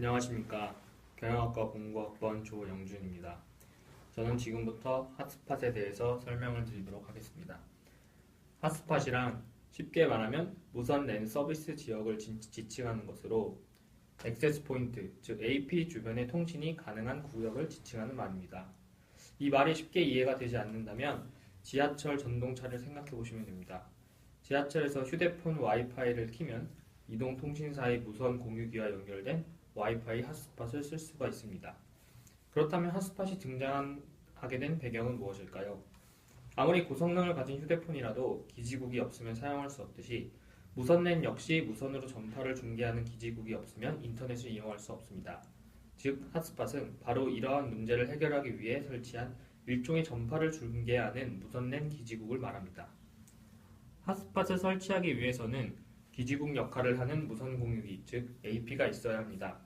안녕하십니까. 경영학과 공부학번 조영준입니다. 저는 지금부터 핫스팟에 대해서 설명을 드리도록 하겠습니다. 핫스팟이란 쉽게 말하면 무선 랜 서비스 지역을 지칭하는 것으로 액세스 포인트, 즉 AP 주변의 통신이 가능한 구역을 지칭하는 말입니다. 이 말이 쉽게 이해가 되지 않는다면 지하철 전동차를 생각해 보시면 됩니다. 지하철에서 휴대폰 와이파이를 키면 이동통신사의 무선 공유기와 연결된 와이파이 핫스팟을 쓸 수가 있습니다. 그렇다면 핫스팟이 등장하게 된 배경은 무엇일까요? 아무리 고성능을 가진 휴대폰이라도 기지국이 없으면 사용할 수 없듯이 무선랜 역시 무선으로 전파를 중계하는 기지국이 없으면 인터넷을 이용할 수 없습니다. 즉, 핫스팟은 바로 이러한 문제를 해결하기 위해 설치한 일종의 전파를 중계하는 무선랜 기지국을 말합니다. 핫스팟을 설치하기 위해서는 기지국 역할을 하는 무선 공유기, 즉 AP가 있어야 합니다.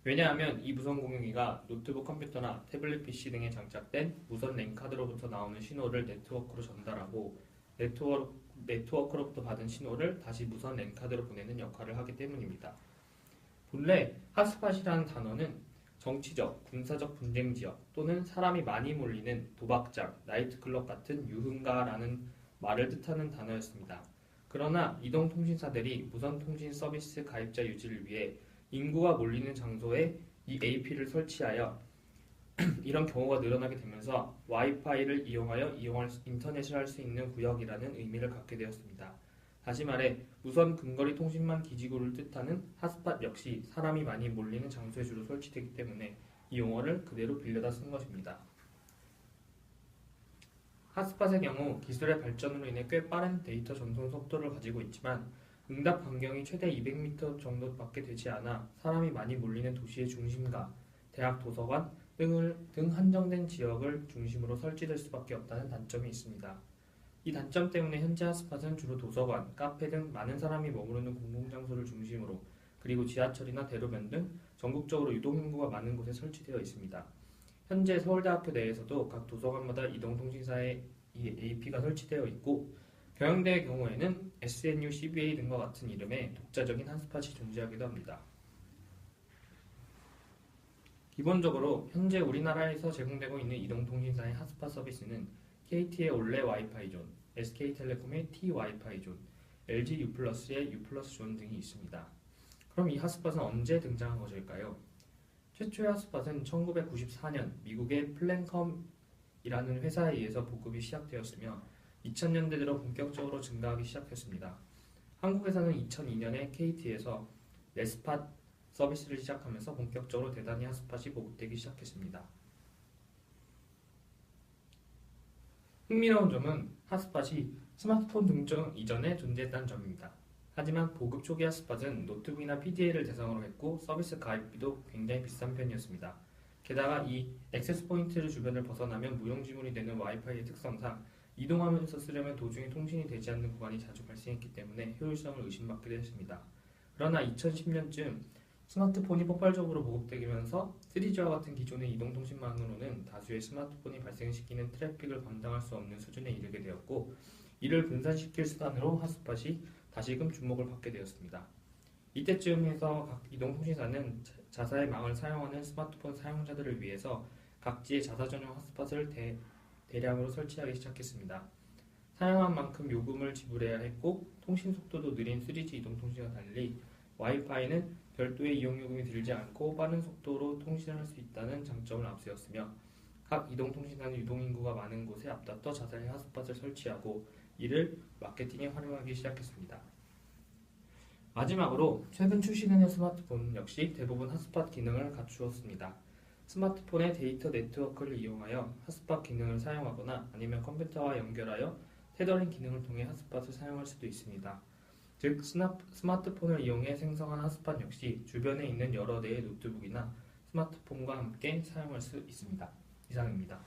왜냐하면 이 무선 공유기가 노트북 컴퓨터나 태블릿 PC 등에 장착된 무선 랜 카드로부터 나오는 신호를 네트워크로 전달하고 네트워크로부터 받은 신호를 다시 무선 랜 카드로 보내는 역할을 하기 때문입니다. 본래 핫스팟이라는 단어는 정치적, 군사적 분쟁 지역 또는 사람이 많이 몰리는 도박장, 나이트클럽 같은 유흥가라는 말을 뜻하는 단어였습니다. 그러나 이동통신사들이 무선통신 서비스 가입자 유지를 위해 인구가 몰리는 장소에 이 AP를 설치하여 이런 경우가 늘어나게 되면서 와이파이를 이용하여 인터넷을 할 수 있는 구역이라는 의미를 갖게 되었습니다. 다시 말해 무선 근거리 통신망 기지국을 뜻하는 핫스팟 역시 사람이 많이 몰리는 장소에 주로 설치되기 때문에 이 용어를 그대로 빌려다 쓴 것입니다. 핫스팟의 경우 기술의 발전으로 인해 꽤 빠른 데이터 전송 속도를 가지고 있지만 응답 반경이 최대 200m 정도밖에 되지 않아 사람이 많이 몰리는 도시의 중심가, 대학 도서관 등 한정된 지역을 중심으로 설치될 수밖에 없다는 단점이 있습니다. 이 단점 때문에 현재 핫스팟은 주로 도서관, 카페 등 많은 사람이 머무르는 공공장소를 중심으로 그리고 지하철이나 대로변 등 전국적으로 유동인구가 많은 곳에 설치되어 있습니다. 현재 서울대학교 내에서도 각 도서관마다 이동통신사의 이 AP가 설치되어 있고 경영대의 경우에는 SNU, CBA 등과 같은 이름의 독자적인 핫스팟이 존재하기도 합니다. 기본적으로 현재 우리나라에서 제공되고 있는 이동통신사의 핫스팟 서비스는 KT의 올레 와이파이 존, SK텔레콤의 T 와이파이 존, LG U+의 U+ 존 등이 있습니다. 그럼 이 핫스팟은 언제 등장한 것일까요? 최초의 핫스팟은 1994년 미국의 플랜컴이라는 회사에 의해서 보급이 시작되었으며 2000년대 들어 본격적으로 증가하기 시작했습니다. 한국에서는 2002년에 KT에서 네스팟 서비스를 시작하면서 본격적으로 대단히 핫스팟이 보급되기 시작했습니다. 흥미로운 점은 핫스팟이 스마트폰 등장 이전에 존재했다는 점입니다. 하지만 보급 초기 핫스팟은 노트북이나 PDA를 대상으로 했고 서비스 가입비도 굉장히 비싼 편이었습니다. 게다가 이 액세스 포인트를 주변을 벗어나면 무용지물이 되는 와이파이의 특성상 이동하면서 쓰려면 도중에 통신이 되지 않는 구간이 자주 발생했기 때문에 효율성을 의심받기도 했습니다. 그러나 2010년쯤 스마트폰이 폭발적으로 보급되면서 3G와 같은 기존의 이동통신망으로는 다수의 스마트폰이 발생시키는 트래픽을 감당할 수 없는 수준에 이르게 되었고 이를 분산시킬 수단으로 핫스팟이 다시금 주목을 받게 되었습니다. 이때쯤 해서 각 이동통신사는 자사의 망을 사용하는 스마트폰 사용자들을 위해서 각지의 자사 전용 핫스팟을 대량으로 설치하기 시작했습니다. 사용한 만큼 요금을 지불해야 했고 통신 속도도 느린 3G 이동통신과 달리 와이파이는 별도의 이용요금이 들지 않고 빠른 속도로 통신을 할 수 있다는 장점을 앞세웠으며 각 이동통신사는 유동인구가 많은 곳에 앞다퉈 자사의 핫스팟을 설치하고 이를 마케팅에 활용하기 시작했습니다. 마지막으로 최근 출시되는 스마트폰 역시 대부분 핫스팟 기능을 갖추었습니다. 스마트폰의 데이터 네트워크를 이용하여 핫스팟 기능을 사용하거나 아니면 컴퓨터와 연결하여 테더링 기능을 통해 핫스팟을 사용할 수도 있습니다. 즉 스마트폰을 이용해 생성한 핫스팟 역시 주변에 있는 여러 대의 노트북이나 스마트폰과 함께 사용할 수 있습니다. 이상입니다.